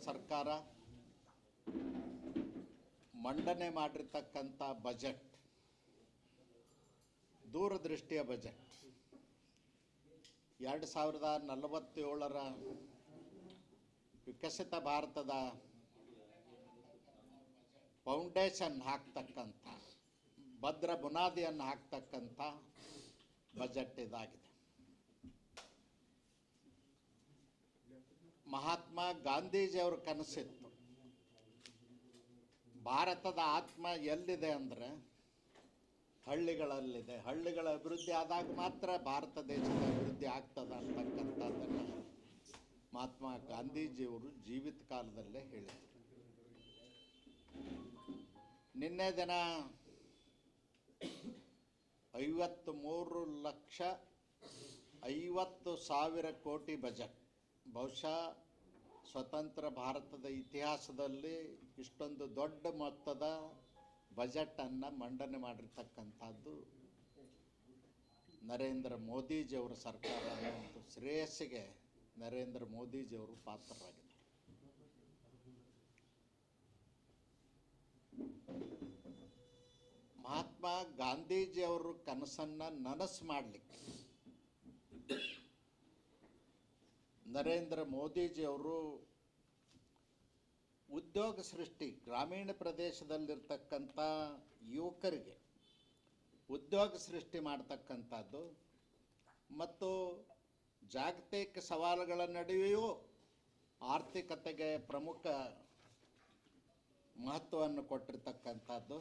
ಸರ್ಕಾರ ಮಂಡನೆ ಮಾಡಿರ್ತಕ್ಕಂಥ ಬಜೆಟ್ ದೂರದೃಷ್ಟಿಯ ಬಜೆಟ್. 2047ರ ವಿಕಸಿತ ಭಾರತದ ಫೌಂಡೇಶನ್ ಹಾಕ್ತಕ್ಕಂಥ, ಭದ್ರ ಬುನಾದಿಯನ್ನು ಹಾಕ್ತಕ್ಕಂಥ ಬಜೆಟ್ ಇದಾಗಿದೆ. ಮಹಾತ್ಮ ಗಾಂಧೀಜಿಯವ್ರ ಕನಸಿತ್ತು, ಭಾರತದ ಆತ್ಮ ಎಲ್ಲಿದೆ ಅಂದರೆ ಹಳ್ಳಿಗಳಲ್ಲಿದೆ. ಹಳ್ಳಿಗಳ ಅಭಿವೃದ್ಧಿ ಆದಾಗ ಮಾತ್ರ ಭಾರತ ದೇಶದ ಅಭಿವೃದ್ಧಿ ಆಗ್ತದೆ ಅಂತಕ್ಕಂಥದ್ದನ್ನು ಮಹಾತ್ಮ ಗಾಂಧೀಜಿಯವರು ಜೀವಿತ ಕಾಲದಲ್ಲೇ ಹೇಳಿದರು. ನಿನ್ನೆ ದಿನ 53,50,00,000 ಕೋಟಿ ಬಜೆಟ್, ಬಹುಶಃ ಸ್ವತಂತ್ರ ಭಾರತದ ಇತಿಹಾಸದಲ್ಲಿ ಇಷ್ಟೊಂದು ದೊಡ್ಡ ಮೊತ್ತದ ಬಜೆಟನ್ನು ಮಂಡನೆ ಮಾಡಿರ್ತಕ್ಕಂಥದ್ದು ನರೇಂದ್ರ ಮೋದಿಜಿಯವರ ಸರ್ಕಾರ ಅನ್ನೋ ಶ್ರೇಯಸ್ಸಿಗೆ ನರೇಂದ್ರ ಮೋದಿಜಿಯವರು ಪಾತ್ರರಾಗಿದ್ದಾರೆ. ಮಹಾತ್ಮ ಗಾಂಧೀಜಿಯವರು ಕನಸನ್ನು ನನಸು ಮಾಡಲಿಕ್ಕೆ ನರೇಂದ್ರ ಮೋದಿಜಿಯವರು ಉದ್ಯೋಗ ಸೃಷ್ಟಿ, ಗ್ರಾಮೀಣ ಪ್ರದೇಶದಲ್ಲಿರ್ತಕ್ಕಂಥ ಯುವಕರಿಗೆ ಉದ್ಯೋಗ ಸೃಷ್ಟಿ ಮಾಡ್ತಕ್ಕಂಥದ್ದು ಮತ್ತು ಜಾಗತಿಕ ಸವಾಲುಗಳ ನಡುವೆಯೂ ಆರ್ಥಿಕತೆಗೆ ಪ್ರಮುಖ ಮಹತ್ವವನ್ನು ಕೊಟ್ಟಿರ್ತಕ್ಕಂಥದ್ದು,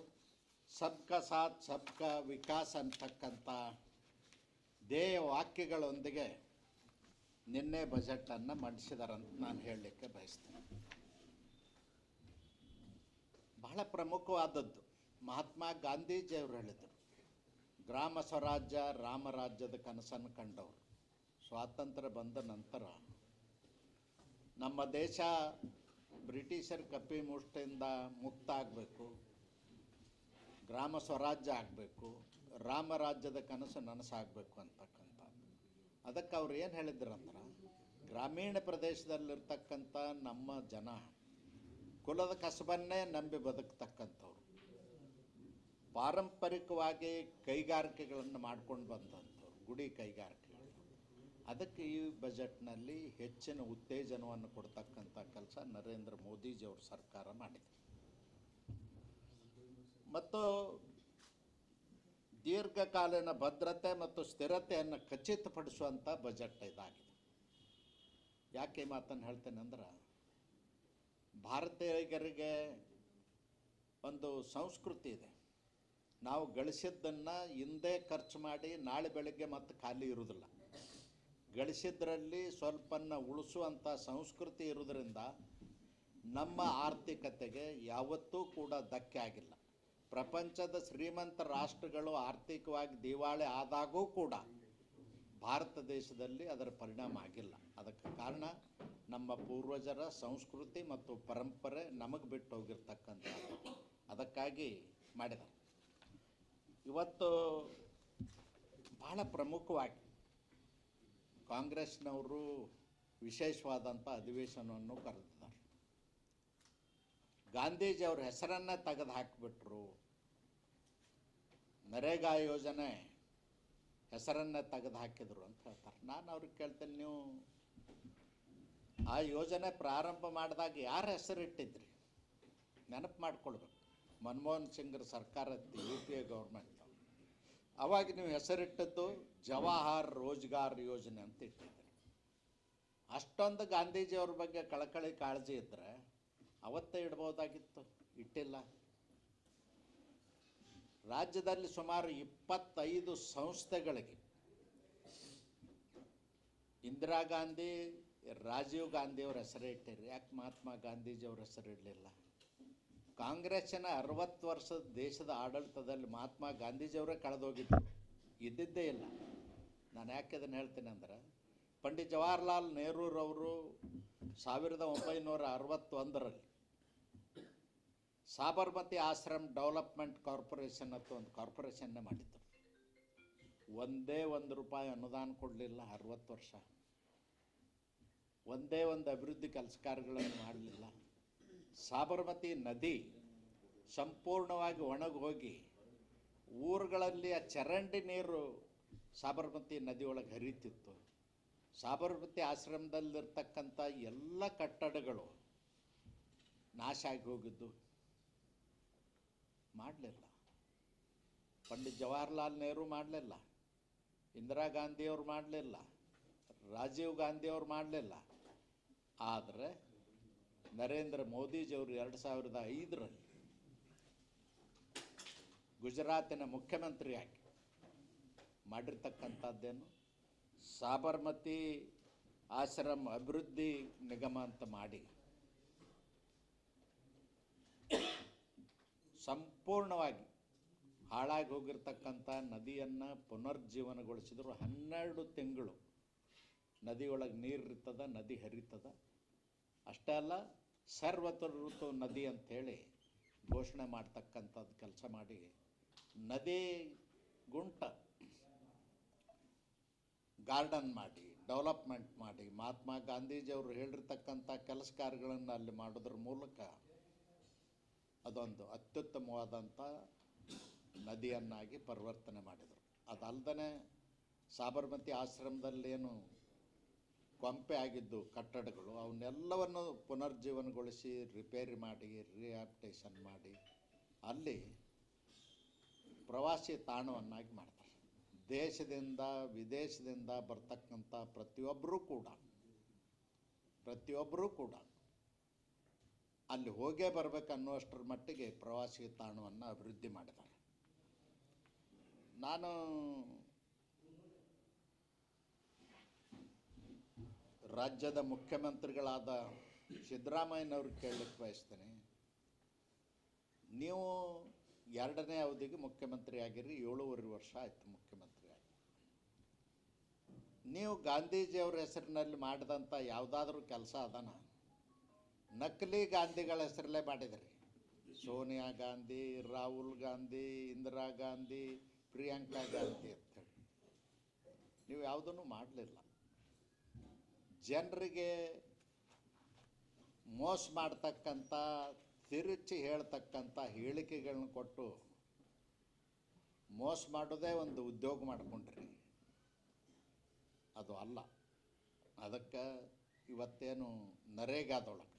ಸಬ್ಕಾ ಸಾಥ್ ಸಬ್ಕಾ ವಿಕಾಸ್ ಅಂತಕ್ಕಂಥ ಧ್ಯೇಯ ವಾಕ್ಯಗಳೊಂದಿಗೆ ನಿನ್ನೆ ಬಜೆಟನ್ನು ಮಂಡಿಸಿದಾರಂತ ನಾನು ಹೇಳಲಿಕ್ಕೆ ಬಯಸ್ತೇನೆ. ಬಹಳ ಪ್ರಮುಖವಾದದ್ದು ಮಹಾತ್ಮ ಗಾಂಧೀಜಿಯವರು ಹೇಳಿದರು, ಗ್ರಾಮ ಸ್ವರಾಜ್ಯ ರಾಮರಾಜ್ಯದ ಕನಸನ್ನು ಕಂಡವರು. ಸ್ವಾತಂತ್ರ್ಯ ಬಂದ ನಂತರ ನಮ್ಮ ದೇಶ ಬ್ರಿಟಿಷರ ಕಪಿಮುಷ್ಟಿಯಿಂದ ಮುಕ್ತ ಆಗಬೇಕು, ಗ್ರಾಮ ಸ್ವರಾಜ್ಯ ಆಗಬೇಕು, ರಾಮರಾಜ್ಯದ ಕನಸು ನನಸಾಗಬೇಕು ಅಂತಕ್ಕಂಥದ್ದು. ಅದಕ್ಕೆ ಅವ್ರು ಏನು ಹೇಳಿದ್ರಂದ್ರೆ, ಗ್ರಾಮೀಣ ಪ್ರದೇಶದಲ್ಲಿರ್ತಕ್ಕಂಥ ನಮ್ಮ ಜನ ಕುಲದ ಕಸಬನ್ನೇ ನಂಬಿ ಬದುಕ್ತಕ್ಕಂಥವ್ರು, ಪಾರಂಪರಿಕವಾಗಿ ಕೈಗಾರಿಕೆಗಳನ್ನು ಮಾಡ್ಕೊಂಡು ಬಂದಂಥವ್ರು, ಗುಡಿ ಕೈಗಾರಿಕೆಗಳು. ಅದಕ್ಕೆ ಈ ಬಜೆಟ್ನಲ್ಲಿ ಹೆಚ್ಚಿನ ಉತ್ತೇಜನವನ್ನು ಕೊಡ್ತಕ್ಕಂಥ ಕೆಲಸ ನರೇಂದ್ರ ಮೋದಿಜಿಯವ್ರ ಸರ್ಕಾರ ಮಾಡಿದೆ. ಮತ್ತು ದೀರ್ಘಕಾಲೀನ ಭದ್ರತೆ ಮತ್ತು ಸ್ಥಿರತೆಯನ್ನು ಖಚಿತಪಡಿಸುವಂಥ ಬಜೆಟ್ ಇದಾಗಿದೆ. ಯಾಕೆ ಈ ಮಾತನ್ನು ಹೇಳ್ತೇನೆ ಅಂದ್ರೆ, ಭಾರತೀಯರಿಗೆ ಒಂದು ಸಂಸ್ಕೃತಿ ಇದೆ. ನಾವು ಗಳಿಸಿದ್ದನ್ನು ಹಿಂದೆ ಖರ್ಚು ಮಾಡಿ ನಾಳೆ ಬೆಳಗ್ಗೆ ಮತ್ತೆ ಖಾಲಿ ಇರುವುದಿಲ್ಲ. ಗಳಿಸಿದ್ರಲ್ಲಿ ಸ್ವಲ್ಪನ್ನು ಉಳಿಸುವಂಥ ಸಂಸ್ಕೃತಿ ಇರೋದರಿಂದ ನಮ್ಮ ಆರ್ಥಿಕತೆಗೆ ಯಾವತ್ತೂ ಕೂಡ ಧಕ್ಕೆ ಆಗಿಲ್ಲ. ಪ್ರಪಂಚದ ಶ್ರೀಮಂತ ರಾಷ್ಟ್ರಗಳು ಆರ್ಥಿಕವಾಗಿ ದಿವಾಳಿ ಆದಾಗೂ ಕೂಡ ಭಾರತ ದೇಶದಲ್ಲಿ ಅದರ ಪರಿಣಾಮ ಆಗಿಲ್ಲ. ಅದಕ್ಕೆ ಕಾರಣ ನಮ್ಮ ಪೂರ್ವಜರ ಸಂಸ್ಕೃತಿ ಮತ್ತು ಪರಂಪರೆ ನಮಗೆ ಬಿಟ್ಟು ಹೋಗಿರ್ತಕ್ಕಂಥದ್ದು. ಅದಕ್ಕಾಗಿ ಮಾಡಿದ್ದಾರೆ. ಇವತ್ತು ಬಹಳ ಪ್ರಮುಖವಾಗಿ ಕಾಂಗ್ರೆಸ್ನವರು ವಿಶೇಷವಾದಂಥ ಅಧಿವೇಶನವನ್ನು ಕರೆದಿದ್ದಾರೆ. ಗಾಂಧೀಜಿಯವ್ರ ಹೆಸರನ್ನೇ ತೆಗೆದು ಹಾಕಿಬಿಟ್ರು, ನರೇಗಾ ಯೋಜನೆ ಹೆಸರನ್ನೇ ತೆಗೆದು ಹಾಕಿದರು ಅಂತ ಹೇಳ್ತಾರೆ. ನಾನು ಅವ್ರಿಗೆ ಕೇಳ್ತೇನೆ, ನೀವು ಆ ಯೋಜನೆ ಪ್ರಾರಂಭ ಮಾಡಿದಾಗ ಯಾರ ಹೆಸರಿಟ್ಟಿದ್ರಿ? ನೆನಪು ಮಾಡ್ಕೊಳ್ಬೇಕು. ಮನಮೋಹನ್ ಸಿಂಗ್ರ ಸರ್ಕಾರ ಇತ್ತು, UPA ಗೌರ್ಮೆಂಟ್. ಅವಾಗ ನೀವು ಹೆಸರಿಟ್ಟದ್ದು ಜವಾಹರ್ ರೋಜ್ಗಾರ್ ಯೋಜನೆ ಅಂತ ಇಟ್ಟಿದ್ರಿ. ಅಷ್ಟೊಂದು ಗಾಂಧೀಜಿಯವ್ರ ಬಗ್ಗೆ ಕಳಕಳಿ ಕಾಳಜಿ ಇದ್ದರೆ ಅವತ್ತೇ ಇಡ್ಬೋದಾಗಿತ್ತು, ಇಟ್ಟಿಲ್ಲ. ರಾಜ್ಯದಲ್ಲಿ ಸುಮಾರು 25 ಸಂಸ್ಥೆಗಳಿಗೆ ಇಂದಿರಾ ಗಾಂಧಿ, ರಾಜೀವ್ ಗಾಂಧಿಯವ್ರ ಹೆಸರೇ ಇಟ್ಟಿರಿ. ಯಾಕೆ ಮಹಾತ್ಮ ಗಾಂಧೀಜಿಯವ್ರ ಹೆಸರು ಇಡಲಿಲ್ಲ? ಕಾಂಗ್ರೆಸ್ಸಿನ 60 ವರ್ಷದ ದೇಶದ ಆಡಳಿತದಲ್ಲಿ ಮಹಾತ್ಮ ಗಾಂಧೀಜಿಯವರೇ ಕಳೆದೋಗಿದ್ರು, ಇದ್ದಿದ್ದೇ ಇಲ್ಲ. ನಾನು ಯಾಕೆ ಅದನ್ನು ಹೇಳ್ತೀನಿ ಅಂದರೆ, ಪಂಡಿತ್ ಜವಾಹರ್ಲಾಲ್ ನೆಹರೂರವರು 1961ರಲ್ಲಿ ಸಾಬರ್ಮತಿ ಆಶ್ರಮ್ ಡೆವಲಪ್ಮೆಂಟ್ ಕಾರ್ಪೊರೇಷನ್ ಅಂತ ಒಂದು ಕಾರ್ಪೊರೇಷನ್ನೇ ಮಾಡಿದ್ದರು. ಒಂದೇ ₹1 ಅನುದಾನ ಕೊಡಲಿಲ್ಲ 60 ವರ್ಷ. ಒಂದೇ ಒಂದು ಅಭಿವೃದ್ಧಿ ಕೆಲಸ ಕಾರ್ಯಗಳನ್ನು ಮಾಡಲಿಲ್ಲ. ಸಾಬರಮತಿ ನದಿ ಸಂಪೂರ್ಣವಾಗಿ ಒಣಗಿ ಹೋಗಿ ಊರುಗಳಲ್ಲಿ ಆ ಚರಂಡಿ ನೀರು ಸಾಬರಮತಿ ನದಿಯೊಳಗೆ ಹರಿತಿತ್ತು. ಸಾಬರಮತಿ ಆಶ್ರಮದಲ್ಲಿರ್ತಕ್ಕಂಥ ಎಲ್ಲ ಕಟ್ಟಡಗಳು ನಾಶ ಆಗಿ ಹೋಗಿದ್ದು ಮಾಡಲಿಲ್ಲ. ಪಂಡಿತ್ ಜವಾಹರ್ಲಾಲ್ ನೆಹರು ಮಾಡಲಿಲ್ಲ, ಇಂದಿರಾ ಗಾಂಧಿಯವರು ಮಾಡಲಿಲ್ಲ, ರಾಜೀವ್ ಗಾಂಧಿಯವರು ಮಾಡಲಿಲ್ಲ. ಆದರೆ ನರೇಂದ್ರ ಮೋದಿಜಿಯವರು 2005ರಲ್ಲಿ ಗುಜರಾತಿನ ಮುಖ್ಯಮಂತ್ರಿಯಾಗಿ ಮಾಡಿರ್ತಕ್ಕಂಥದ್ದೇನು ಸಾಬರಮತಿ ಆಶ್ರಮ ಅಭಿವೃದ್ಧಿ ನಿಗಮ ಅಂತ ಮಾಡಿ ಸಂಪೂರ್ಣವಾಗಿ ಹಾಳಾಗಿ ಹೋಗಿರ್ತಕ್ಕಂಥ ನದಿಯನ್ನು ಪುನರ್ಜೀವನಗೊಳಿಸಿದ್ರು. 12 ತಿಂಗಳು ನದಿಯೊಳಗೆ ನೀರಿರ್ತದ, ನದಿ ಹರಿತದ. ಅಷ್ಟೇ ಅಲ್ಲ, ಸರ್ವತ ಋತು ನದಿ ಅಂಥೇಳಿ ಘೋಷಣೆ ಮಾಡ್ತಕ್ಕಂಥದ್ದು ಕೆಲಸ ಮಾಡಿ ನದಿ ಗುಂಟ ಗಾರ್ಡನ್ ಮಾಡಿ ಡೆವಲಪ್ಮೆಂಟ್ ಮಾಡಿ ಮಹಾತ್ಮ ಗಾಂಧೀಜಿಯವರು ಹೇಳಿರ್ತಕ್ಕಂಥ ಕೆಲಸ ಕಾರ್ಯಗಳನ್ನು ಅಲ್ಲಿ ಮಾಡೋದ್ರ ಮೂಲಕ ಅದೊಂದು ಅತ್ಯುತ್ತಮವಾದಂಥ ನದಿಯನ್ನಾಗಿ ಪರಿವರ್ತನೆ ಮಾಡಿದರು. ಅದಲ್ಲದೆ ಸಾಬರಮತಿ ಆಶ್ರಮದಲ್ಲೇನು ಕೊಂಪೆ ಆಗಿದ್ದು ಕಟ್ಟಡಗಳು ಅವನ್ನೆಲ್ಲವನ್ನು ಪುನರ್ಜೀವನಗೊಳಿಸಿ ರಿಪೇರಿ ಮಾಡಿ ರಿಹ್ಯಾಬಿಟೇಷನ್ ಮಾಡಿ ಅಲ್ಲಿ ಪ್ರವಾಸಿ ತಾಣವನ್ನಾಗಿ ಮಾಡ್ತಾರೆ. ದೇಶದಿಂದ ವಿದೇಶದಿಂದ ಬರ್ತಕ್ಕಂಥ ಪ್ರತಿಯೊಬ್ಬರೂ ಕೂಡ ಅಲ್ಲಿ ಹೋಗೇ ಬರಬೇಕನ್ನುವಷ್ಟರ ಮಟ್ಟಿಗೆ ಪ್ರವಾಸಿ ತಾಣವನ್ನು ಅಭಿವೃದ್ಧಿ ಮಾಡಿದ್ದಾರೆ. ನಾನು ರಾಜ್ಯದ ಮುಖ್ಯಮಂತ್ರಿಗಳಾದ ಸಿದ್ದರಾಮಯ್ಯನವ್ರಿಗೆ ಕೇಳಲಿಕ್ಕೆ ಬಯಸ್ತೇನೆ. ನೀವು 2ನೇ ಅವಧಿಗೆ ಮುಖ್ಯಮಂತ್ರಿ ಆಗಿರಿ, 7.5 ವರ್ಷ ಆಯಿತು ಮುಖ್ಯಮಂತ್ರಿ ಆಗಿ. ನೀವು ಗಾಂಧೀಜಿಯವ್ರ ಹೆಸರಿನಲ್ಲಿ ಮಾಡಿದಂಥ ಯಾವುದಾದ್ರೂ ಕೆಲಸ ಅದನ? ನಕಲಿ ಗಾಂಧಿಗಳ ಹೆಸರಲ್ಲೇ ಮಾಡಿದಿರಿ. ಸೋನಿಯಾ ಗಾಂಧಿ, ರಾಹುಲ್ ಗಾಂಧಿ, ಇಂದಿರಾ ಗಾಂಧಿ, ಪ್ರಿಯಾಂಕಾ ಗಾಂಧಿ ಅಂತೇಳಿ ನೀವು ಯಾವುದನ್ನು ಮಾಡಲಿಲ್ಲ. ಜನರಿಗೆ ಮೋಸ ಮಾಡ್ತಕ್ಕಂಥ, ತಿರುಚಿ ಹೇಳ್ತಕ್ಕಂಥ ಹೇಳಿಕೆಗಳನ್ನ ಕೊಟ್ಟು ಮೋಸ ಮಾಡೋದೇ ಒಂದು ಉದ್ಯೋಗ ಮಾಡಿಕೊಂಡ್ರಿ. ಅದು ಅಲ್ಲ. ಅದಕ್ಕೆ ಇವತ್ತೇನು ನರೇಗಾದೊಳಗೆ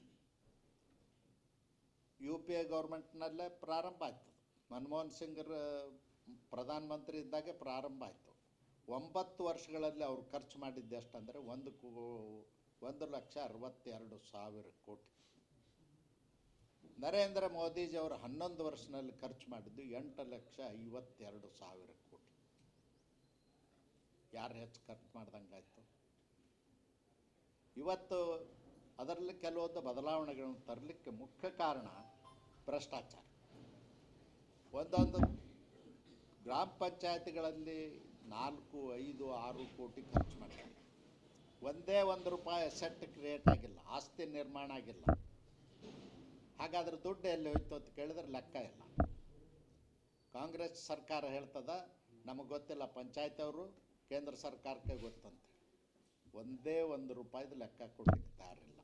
UPA ಗೌರ್ಮೆಂಟ್ನಲ್ಲೇ ಪ್ರಾರಂಭ ಆಯ್ತು. ಮನಮೋಹನ್ ಸಿಂಗ್ರ ಪ್ರಧಾನಮಂತ್ರಿ ಇದ್ದಾಗೆ ಪ್ರಾರಂಭ ಆಯಿತು. 9 ವರ್ಷಗಳಲ್ಲಿ ಅವ್ರು ಖರ್ಚು ಮಾಡಿದ್ದು ಎಷ್ಟಂದರೆ 1,62,000 ಕೋಟಿ. ನರೇಂದ್ರ ಮೋದಿಜಿಯವರು 11 ವರ್ಷದಲ್ಲಿ ಖರ್ಚು ಮಾಡಿದ್ದು 8,52,000 ಕೋಟಿ. ಯಾರು ಹೆಚ್ಚು ಖರ್ಚು ಮಾಡ್ದಂಗಾಯ್ತು? ಇವತ್ತು ಅದರಲ್ಲಿ ಕೆಲವೊಂದು ಬದಲಾವಣೆಗಳನ್ನು ತರಲಿಕ್ಕೆ ಮುಖ್ಯ ಕಾರಣ ಭ್ರಷ್ಟಾಚಾರ. ಒಂದೊಂದು ಗ್ರಾಮ ಪಂಚಾಯತಿಗಳಲ್ಲಿ 4, 5, 6 ಕೋಟಿ ಖರ್ಚು ಮಾಡಿದ್ದಾರೆ. ಒಂದೇ ₹1 ಅಸೆಟ್ ಕ್ರಿಯೇಟ್ ಆಗಿಲ್ಲ, ಆಸ್ತಿ ನಿರ್ಮಾಣ ಆಗಿಲ್ಲ. ಹಾಗಾದ್ರೆ ದುಡ್ಡು ಎಲ್ಲಿ ಹೋಯ್ತು ಅಂತ ಕೇಳಿದ್ರೆ ಲೆಕ್ಕ ಇಲ್ಲ. ಕಾಂಗ್ರೆಸ್ ಸರ್ಕಾರ ಹೇಳ್ತದ ನಮಗೆ ಗೊತ್ತಿಲ್ಲ, ಪಂಚಾಯತ್ ಅವರು ಕೇಂದ್ರ ಸರ್ಕಾರಕ್ಕೆ ಗೊತ್ತಂತೆ. ಒಂದೇ ₹1 ಲೆಕ್ಕ ಕೊಡಲಿಕ್ಕೆ ತಯಾರಿಲ್ಲ.